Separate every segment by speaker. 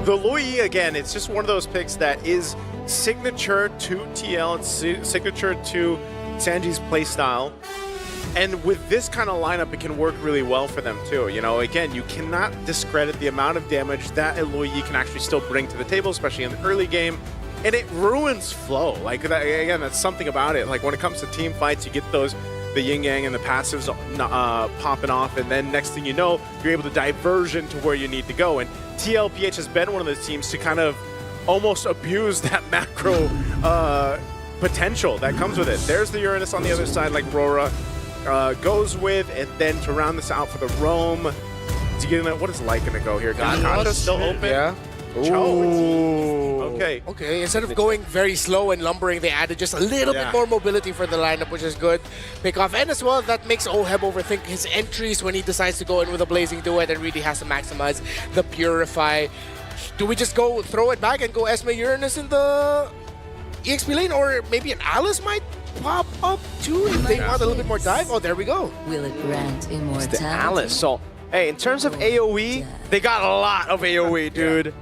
Speaker 1: The Lui, again, it's just one of those picks that is signature to TL, it's signature to Sanji's playstyle. And with this kind of lineup, it can work really well for them too. You know, again, you cannot discredit the amount of damage that Eloyi can actually still bring to the table, especially in the early game. And it ruins flow. Like, that, again, that's something about it. Like, when it comes to team fights, you get those, the yin-yang and the passives popping off, and then next thing you know, you're able to diversion to where you need to go. And TLPH has been one of those teams to kind of almost abuse that macro potential that comes with it. There's the Uranus on the other side, like RORA goes with, and then to round this out for the Roam, to get in, what is Light going to go here? Gotcha still open?
Speaker 2: Yeah.
Speaker 1: Ooh. Okay.
Speaker 2: Okay, instead of going very slow and lumbering, they added just a little bit more mobility for the lineup, which is good. Pick off. And as well, that makes Oheb overthink his entries when he decides to go in with a Blazing Duet and really has to maximize the Purify. Do we just go throw it back and go Esme Uranus in the EXP lane? Or maybe an Alice might pop up too if they want a little bit more dive? Oh, there we go.
Speaker 3: Will it grant immortality?
Speaker 4: It's the Alice. So, hey, in terms of AoE, they got a lot of AoE, dude.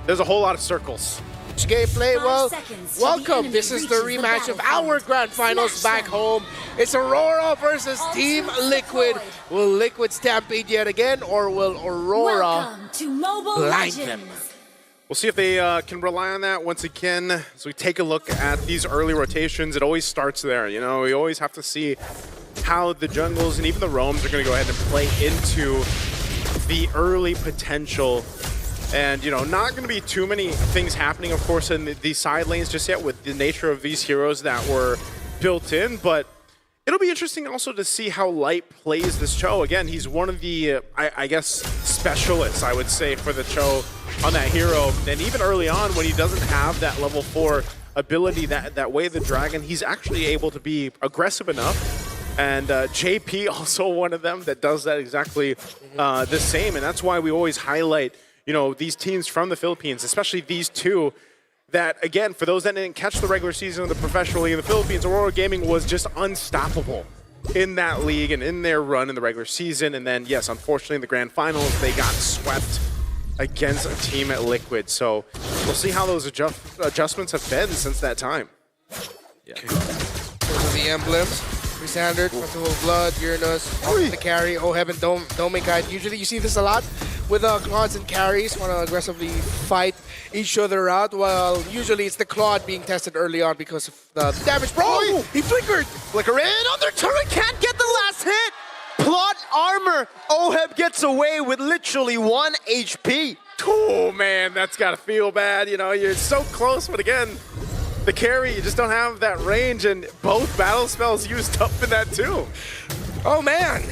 Speaker 1: There's a whole lot of circles.
Speaker 2: Gameplay, well, welcome. This is the rematch of our grand finals back home. It's Aurora versus Team Liquid. Will Liquid stampede yet again, or will Aurora blind them?
Speaker 1: We'll see if they can rely on that once again. As we take a look at these early rotations, it always starts there. You know, we always have to see how the jungles and even the roams are going to go ahead and play into the early potential. And, you know, not going to be too many things happening, of course, in the side lanes just yet with the nature of these heroes that were built in. But it'll be interesting also to see how Light plays this Cho. Again, he's one of the, I guess, specialists, I would say, for the Cho on that hero. And even early on, when he doesn't have that level 4 ability, that way the Dragon, he's actually able to be aggressive enough. And JP also one of them that does that exactly the same. And that's why we always highlight, you know, these teams from the Philippines, especially these two, that, again, for those that didn't catch the regular season of the professional league in the Philippines, Aurora Gaming was just unstoppable in that league and in their run in the regular season. And then, yes, unfortunately, in the grand finals, they got swept against a team at Liquid. So we'll see how those adjustments have been since that time.
Speaker 2: Yeah. Those are the emblems. Standard, Festival of Blood, Uranus, the carry, Oheb and Dominkai. Usually you see this a lot with Claudes and carries want to aggressively fight each other out, while usually it's the Claude being tested early on because of the damage. Bro, he flickered!
Speaker 4: Flicker in on their turret, can't get the last hit! Plot armor, Oheb gets away with literally 1 HP.
Speaker 1: Oh man, that's gotta feel bad. You know, you're so close, but again, the carry, you just don't have that range, and both battle spells used up in that too.
Speaker 2: Oh man!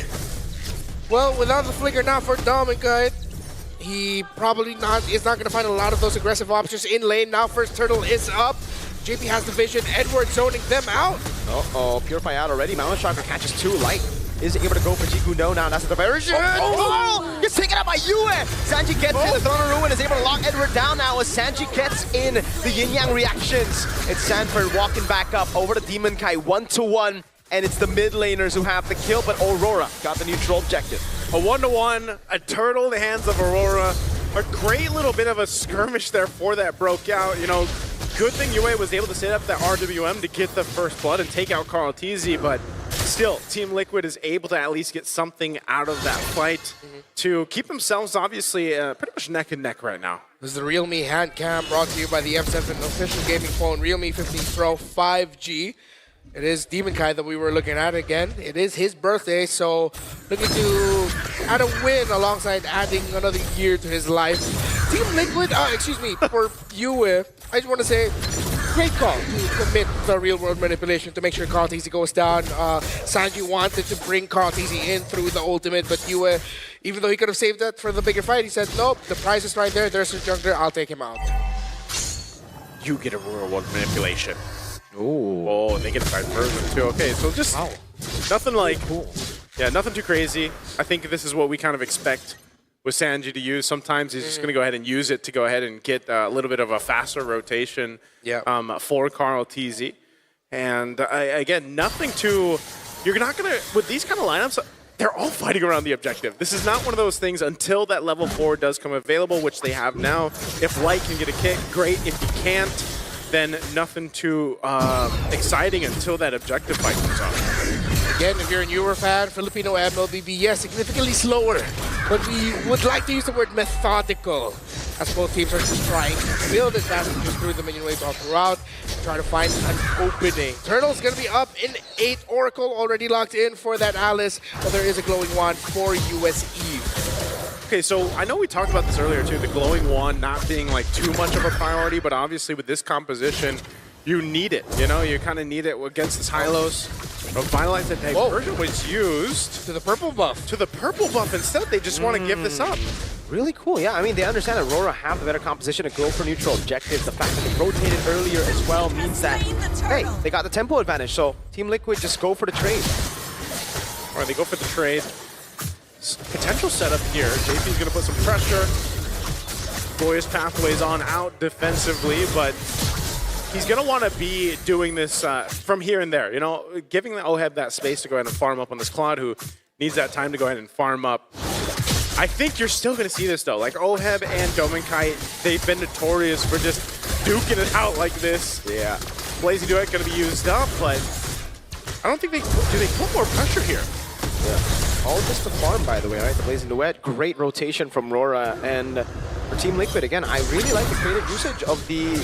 Speaker 2: Well, without the flicker now for Dominkai, he probably is not going to find a lot of those aggressive options in lane. Now first turtle is up. JP has the vision, Edward zoning them out.
Speaker 4: Uh-oh, Purify out already. Mountain Shocker catches 2. Light is able to go for Jiku. No, now that's the diversion. Oh, gets taken out by Yue. Sanji gets in. The Throne of Ruin is able to lock Edward down now as Sanji gets in the yin-yang reactions. It's Sanford walking back up over to Demon Kai 1-1. And it's the mid laners who have the kill, but Aurora got the neutral objective.
Speaker 1: A 1-1, a turtle in the hands of Aurora. A great little bit of a skirmish there for that broke out. You know, good thing Yue was able to set up that RWM to get the first blood and take out Carl TZ, but still, Team Liquid is able to at least get something out of that fight to keep themselves obviously pretty much neck and neck right now.
Speaker 2: This is the Realme hand cam brought to you by the M7 official gaming phone, Realme 15 Pro 5G. It is Demon Kai that we were looking at again. It is his birthday, so looking to add a win alongside adding another year to his life. Team Liquid, excuse me, for Yue, I just want to say, great call to commit the real-world manipulation to make sure Carl TZ goes down. Sanji wanted to bring Carl TZ in through the ultimate, but Yue, even though he could have saved that for the bigger fight, he said, nope, the prize is right there. There's a jungler, I'll take him out.
Speaker 1: You get a real-world manipulation.
Speaker 4: Ooh.
Speaker 1: Oh, they get a diversion too. Okay, so just nothing like, yeah, nothing too crazy. I think this is what we kind of expect with Sanji to use. Sometimes he's just going to go ahead and use it to go ahead and get a little bit of a faster rotation for Carl TZ. And again, nothing too, you're not going to, with these kind of lineups, they're all fighting around the objective. This is not one of those things until that level 4 does come available, which they have now. If Light can get a kick, great. If he can't, then nothing too exciting until that objective fight comes out.
Speaker 2: Again, if you're a newer fan, Filipino MLBB, yes, significantly slower, but we would like to use the word methodical, as both teams are just trying to build advantages through the minion waves all throughout, try to find an opening. Turtle's going to be up in 8. Oracle already locked in for that Alice, but there is a glowing wand for USE.
Speaker 1: Okay, so I know we talked about this earlier too, the glowing wand not being like too much of a priority, but obviously with this composition, you need it. You know, you kind of need it against this Hylos. But Vitalize that diversion was used
Speaker 2: to the purple buff.
Speaker 1: To the purple buff instead. They just want to give this up.
Speaker 4: Really cool, yeah. I mean, they understand that RORA have the better composition to go for neutral objectives. The fact that they rotated earlier as well means that, hey, they got the tempo advantage. So Team Liquid just go for the trade.
Speaker 1: All right, they go for the trade. Potential setup here. JP's going to put some pressure. Glorious Pathways on out defensively, but he's going to want to be doing this from here and there. You know, giving the OHEB that space to go ahead and farm up on this Claude, who needs that time to go ahead and farm up. I think you're still going to see this, though. Like, OHEB and Dominkite, they've been notorious for just duking it out like this.
Speaker 4: Yeah.
Speaker 1: Blazing Duet going to be used up, but I don't think they... Do they put more pressure here?
Speaker 4: Yeah. All just the farm, by the way, right? The Blazing Duet, great rotation from RORA. And for Team Liquid, again, I really like the creative usage of the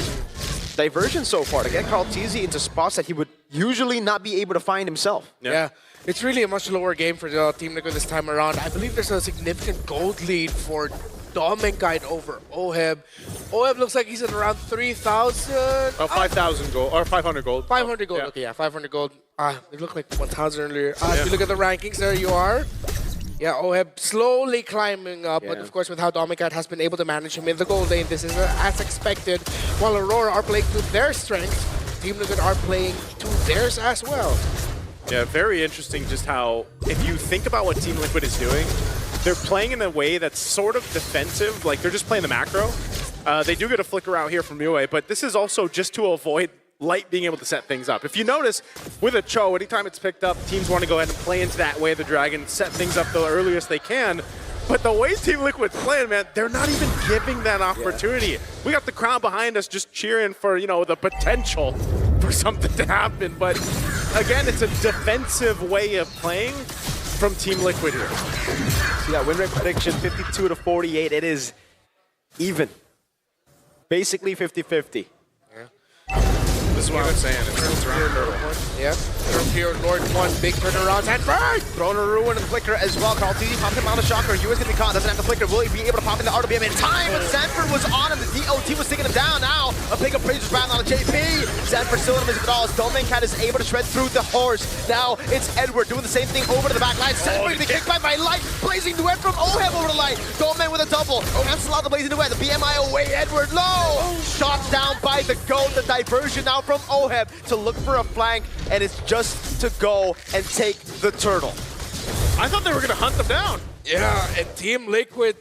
Speaker 4: diversion so far to get Carl TZ into spots that he would usually not be able to find himself.
Speaker 2: Yeah. It's really a much lower game for Team Liquid this time around. I believe there's a significant gold lead for Dominkite over OHEB. OHEB looks like he's at around 3,000.
Speaker 1: 5,000 gold, or 500 gold.
Speaker 2: 500 gold,
Speaker 1: yeah.
Speaker 2: Okay, yeah, 500 gold. It looked like 1,000 earlier. If you look at the rankings, there you are. Yeah, OHEB slowly climbing up, but of course with how Dominkite has been able to manage him in the gold lane, this is as expected. While Aurora are playing to their strength, Team Liquid are playing to theirs as well.
Speaker 1: Yeah, very interesting just how, if you think about what Team Liquid is doing, they're playing in a way that's sort of defensive, like they're just playing the macro. They do get a flicker out here from Yue, but this is also just to avoid Light being able to set things up. If you notice, with a Cho, anytime it's picked up, teams want to go ahead and play into that way of the Dragon, set things up the earliest they can. But the way Team Liquid's playing, man, they're not even giving that opportunity. Yeah. We got the crowd behind us just cheering for, you know, the potential for something to happen. But again, it's a defensive way of playing from Team Liquid here.
Speaker 4: See that win rate prediction, 52-48. It is even. Basically 50-50.
Speaker 1: This is what I'm saying. It's around
Speaker 2: Yeah. Turn here, Lord 1, big turnaround, and burn!
Speaker 4: Throwing a ruin and flicker as well. Carl TZ popping him out of shocker. Yue's gonna be caught. Doesn't have the flicker. Will he be able to pop in the RWM in time? But Sanford was on him. The DOT was taking him down now. A big appraiser's round on a JP. Sanford still in his withdrawals. Dominkite is able to shred through the horse. Now it's Edward doing the same thing over to the back line. Sanford being kicked by Light. Blazing Duet from OHEB over to Light. Goldman with a double. Cancel out the Blazing Duet. The BMI away. Edward low. Shot down by the GOAT. The diversion now from OHEB to look for a flank, and it's just to go and take the turtle.
Speaker 1: I thought they were going to hunt them down.
Speaker 2: Yeah, and Team Liquid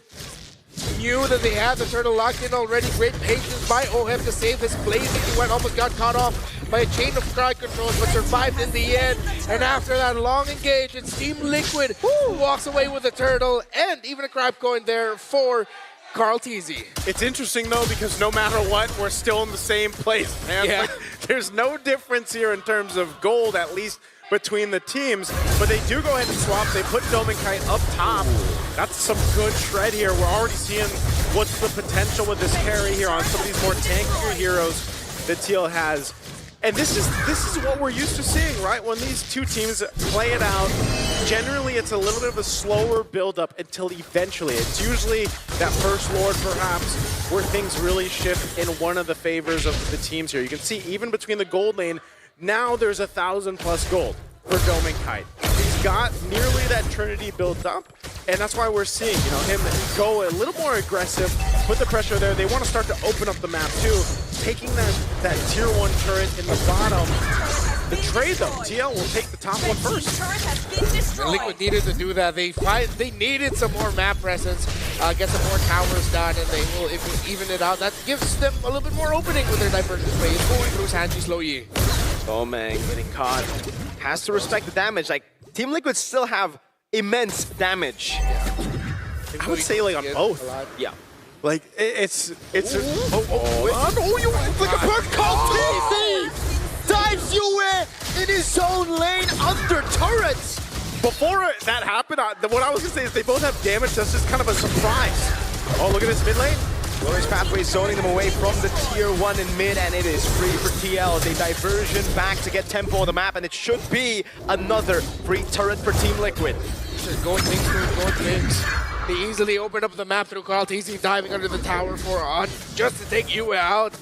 Speaker 2: knew that they had the turtle locked in already. Great patience by OHEB to save his Blazing Duet. Almost got caught off by a chain of crowd controls, but survived in the end. And after that long engage, it's Team Liquid who walks away with the turtle, and even a crab coin there for Carl TZ.
Speaker 1: It's interesting, though, because no matter what, we're still in the same place, man.
Speaker 2: Yeah.
Speaker 1: Like, there's no difference here in terms of gold, at least between the teams. But they do go ahead and swap. They put Dominkite up top. That's some good shred here. We're already seeing what's the potential with this carry here on some of these more tankier heroes that TL has. And this is what we're used to seeing, right? When these two teams play it out, generally it's a little bit of a slower build-up until eventually. It's usually that first Lord, perhaps, where things really shift in one of the favors of the teams here. You can see even between the gold lane, now there's 1,000+ gold for Dominkite. He's got nearly that Trinity built up, and that's why we're seeing, you know, him go a little more aggressive, put the pressure there. They want to start to open up the map too, taking that tier 1 turret in the bottom. The trade though, TL will take the top one first.
Speaker 2: And Liquid needed to do that. They needed some more map presence, get some more towers done, and they will even it out. That gives them a little bit more opening with their diversion play. It's going through Sanji Sloyi.
Speaker 4: Oh man, getting caught. Has to respect the damage. Like, Team Liquid still have immense damage.
Speaker 1: I would say like on both.
Speaker 4: Yeah.
Speaker 1: Like it's
Speaker 4: you like a bird called TZ! Dives Yue in his own lane under turrets!
Speaker 1: before that happened, what I was gonna say is they both have damage. That's just kind of a surprise. Oh, look at this mid lane.
Speaker 4: Glorious Pathway zoning them away from the tier 1 in mid, and it is free for TL. They diversion back to get tempo on the map, and it should be another free turret for Team Liquid.
Speaker 2: Going things. They easily opened up the map through Carl TZ diving under the tower for just to take Yue out.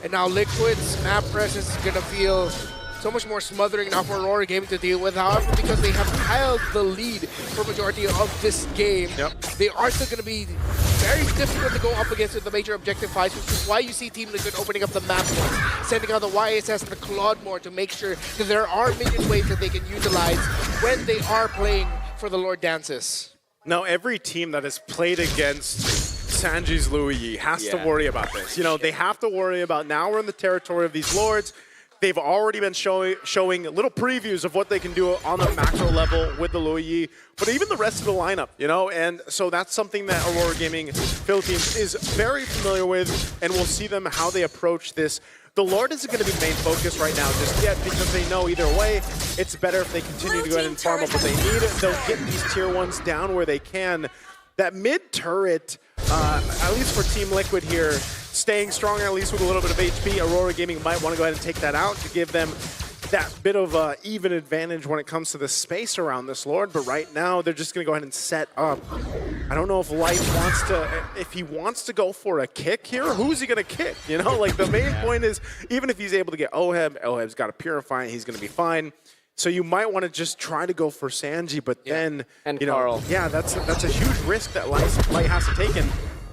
Speaker 2: And now Liquid's map presence is gonna feel so much more smothering now for Aurora Gaming to deal with. However, because they have held the lead for majority of this game, they are still going to be very difficult to go up against with the major objective fights, which is why you see Team Liquid opening up the map more, sending out the YSS and the Claude more to make sure that there are minion waves that they can utilize when they are playing for the Lord Dances.
Speaker 1: Now, every team that has played against Sanji's Louis Yi has to worry about this. You know, they have to worry about now we're in the territory of these lords. They've already been showing little previews of what they can do on the macro level with the Louis Yi, but even the rest of the lineup, you know? And so that's something that Aurora Gaming Philippines is very familiar with, and we'll see them how they approach this. The Lord isn't going to be the main focus right now just yet because they know either way, it's better if they continue to go ahead and farm up what they need. They'll get these tier 1s down where they can. That mid turret, at least for Team Liquid here, staying strong at least with a little bit of HP. Aurora Gaming might want to go ahead and take that out to give them that bit of even advantage when it comes to the space around this Lord. But right now, they're just going to go ahead and set up. I don't know if Light wants to, if he wants to go for a kick here, who's he going to kick? You know, like the main point is, even if he's able to get Oheb, Oheb's got to purify, he's going to be fine. So you might want to just try to go for Sanji, but then, you know,
Speaker 4: Carl.
Speaker 1: Yeah, that's a huge risk that Light has to take. And,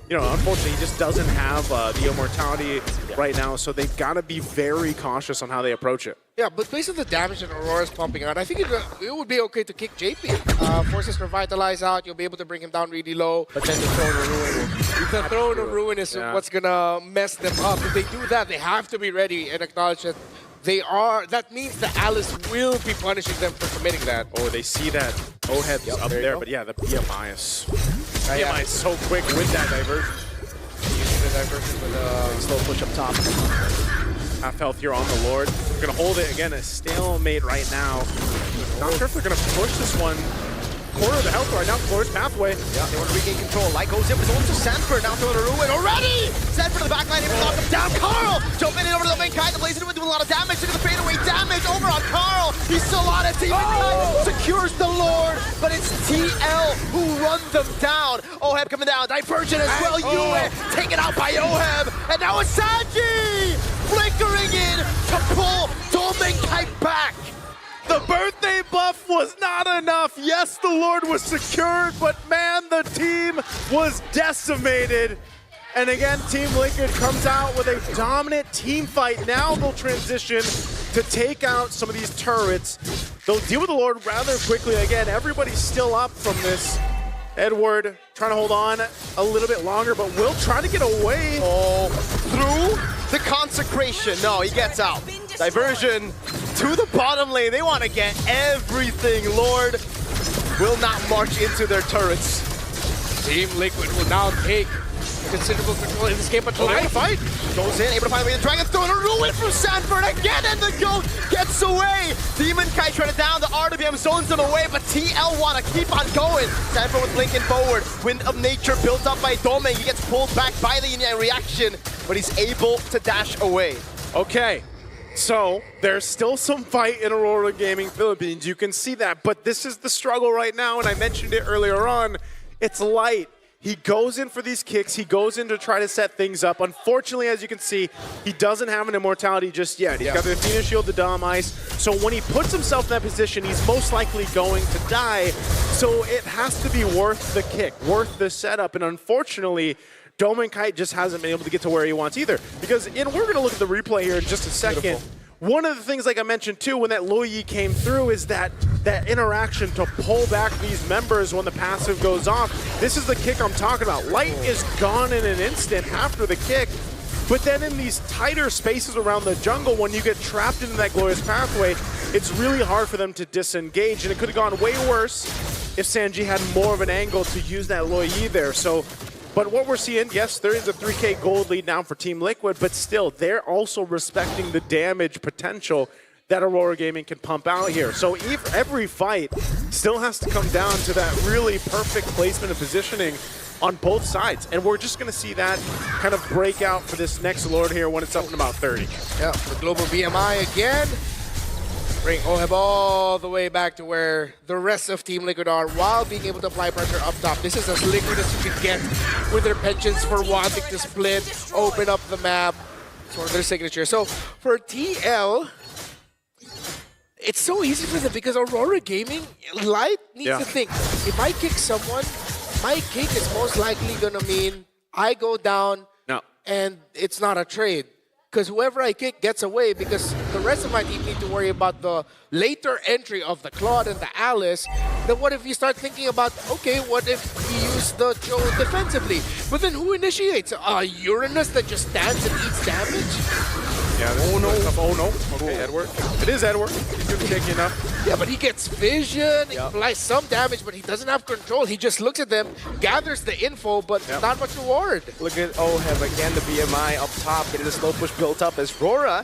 Speaker 1: you know, unfortunately, he just doesn't have the immortality right now, so they've got to be very cautious on how they approach it.
Speaker 2: Yeah, but based on the damage that Aurora's pumping out, I think it would be okay to kick JP. Forces Revitalize out, you'll be able to bring him down really low.
Speaker 4: But then the Throne of Ruin.
Speaker 2: The Throne of Ruin is what's going to mess them up. If they do that, they have to be ready and acknowledge that that means that Alice will be punishing them for committing that.
Speaker 1: Oh, they see that Oheb's up there, but yeah, the PMI is so quick with that diversion.
Speaker 2: Using the diversion with a
Speaker 4: Slow push up top.
Speaker 1: Half health here on the Lord. We're going to hold it again, a stalemate right now. Not sure if they're going to push this one. Quarter of the health right now, Glorious Pathway.
Speaker 4: Yeah, they want to regain control. Light goes in, but it's also Sanford down through the Ruin already! Sanford to the backline, able to knock him down. Carl jumping in over to the main Kai. The Blazing Wind doing a lot of damage. Look at the fadeaway damage over on Carl. He's still on it. Team secures the Lord, but it's TL who run them down. Oheb coming down. Diversion as well. Yue taken out by Oheb. And now it's Sanji flickering in to pull Domenkai back.
Speaker 1: The birthday buff was not enough. Yes, the Lord was secured, but man, the team was decimated. And again, Team Liquid comes out with a dominant team fight. Now they'll transition to take out some of these turrets. They'll deal with the Lord rather quickly. Again, everybody's still up from this. Edward trying to hold on a little bit longer, but will try to get away.
Speaker 4: Oh, through the consecration. No, he gets out. Diversion to the bottom lane. They want to get everything. Lord will not march into their turrets.
Speaker 2: Team Liquid will now take considerable control in this game, but Light
Speaker 4: fight goes in, able to find a way to Dragon's Throne, a ruin from Sanford again, and the GOAT gets away. Demon Kai trying to down, the RWM zones them away, but TL want to keep on going. Sanford with blinking forward, Wind of Nature built up by Dome. He gets pulled back by the Yin Yang reaction, but he's able to dash away.
Speaker 1: Okay. So, there's still some fight in Aurora Gaming Philippines. You can see that, but this is the struggle right now, and I mentioned it earlier on. It's Light. He goes in for these kicks. He goes in to try to set things up. Unfortunately, as you can see, he doesn't have an immortality just yet. He's got the Athena Shield, the Dom Ice. So when he puts himself in that position, he's most likely going to die. So it has to be worth the kick, worth the setup. And unfortunately, Domenkai just hasn't been able to get to where he wants either. Because, and we're going to look at the replay here in just a second. Beautiful. One of the things, like I mentioned too, when that Louis Yi came through is that interaction to pull back these members when the passive goes off. This is the kick I'm talking about. Light is gone in an instant after the kick, but then in these tighter spaces around the jungle, when you get trapped into that Glorious Pathway, it's really hard for them to disengage, and it could have gone way worse if Sanji had more of an angle to use that Loi Yi there. So, but what we're seeing, yes, there is a 3K gold lead now for Team Liquid, but still, they're also respecting the damage potential that Aurora Gaming can pump out here. So every fight still has to come down to that really perfect placement and positioning on both sides. And we're just going to see that kind of break out for this next Lord here when it's up in about 30.
Speaker 2: Yeah, the global BMI again. Bring Oheb all the way back to where the rest of Team Liquid are while being able to apply pressure up top. This is as liquid as you can get with their penchants for wanting to split, open up the map for their signature. So for TL, it's so easy for them because Aurora Gaming, Light needs to think, if I kick someone, my kick is most likely going to mean I go down and it's not a trade. Because whoever I kick gets away because the rest of my team need to worry about the later entry of the Claude and the Alice. Then what if you start thinking about, okay, what if we use the Joe defensively? But then who initiates? Uranus that just stands and eats damage?
Speaker 1: Yeah, oh no. Okay, Edward. It is Edward. He's going to take you enough.
Speaker 2: Yeah, but he gets vision, he applies some damage, but he doesn't have control. He just looks at them, gathers the info, but not much reward.
Speaker 4: Look at Oheb again, the BMI up top, getting the slow push built up as RORA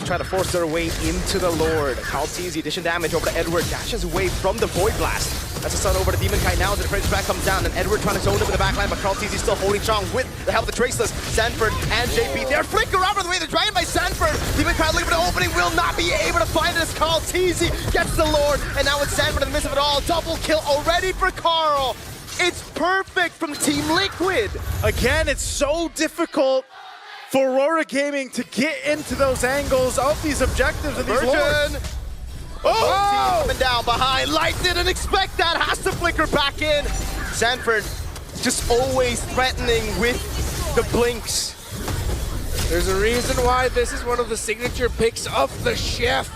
Speaker 4: try to force their way into the Lord. Kaltizi, addition damage over to Edward, dashes away from the Void Blast. That's a stun over to Demon Kite now as the defense back comes down, and Edward trying to zone him in the backline, but Kaltizi still holding strong with the help of the Traceless. Sanford and JP, they're flicker out of the way, they're dragged by Sanford. Demon Kite looking for the opening, will not be able to find it as Kaltizi gets the Lord, and now it's Sanford in the midst of it all. Double kill already for Carl. It's perfect from Team Liquid.
Speaker 1: Again, it's so difficult for Aurora Gaming to get into those angles of these objectives and these Lords.
Speaker 4: Oh! Coming down behind. Light didn't expect that. Has to flicker back in. Sanford just always threatening with the blinks.
Speaker 2: There's a reason why this is one of the signature picks of the chef.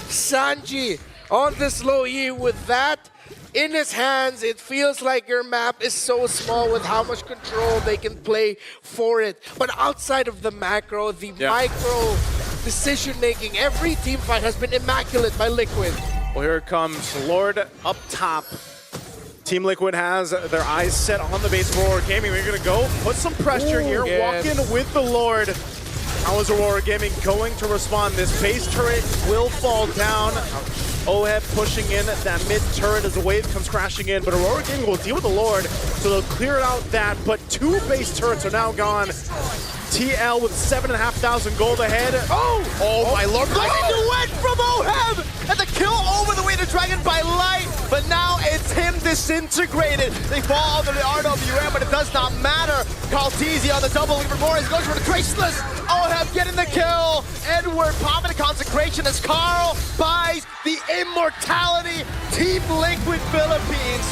Speaker 2: Sanji on this Loi Yi with that in his hands. It feels like your map is so small with how much control they can play for it. But outside of the macro, the micro decision-making, every team fight has been immaculate by Liquid.
Speaker 1: Well, here it comes. Lord up top. Team Liquid has their eyes set on the base of Aurora Gaming. We're going to go put some pressure here, walk in with the Lord. How is Aurora Gaming going to respond? This base turret will fall down. Oheb pushing in that mid turret as the wave comes crashing in, but Aurora Gaming will deal with the Lord, so they'll clear out that, but two base turrets are now gone. TL with 7,500 gold ahead.
Speaker 4: Oh my lord. Blazing duet from Oheb! And the kill over the way to Dragon by Light, but now it's him disintegrated. They fall under the RWM, but it does not matter. Kaltizi on the double, even more, he goes for the Traceless. Oheb getting the kill. Edward popping the consecration as Carl buys the immortality. Team Liquid Philippines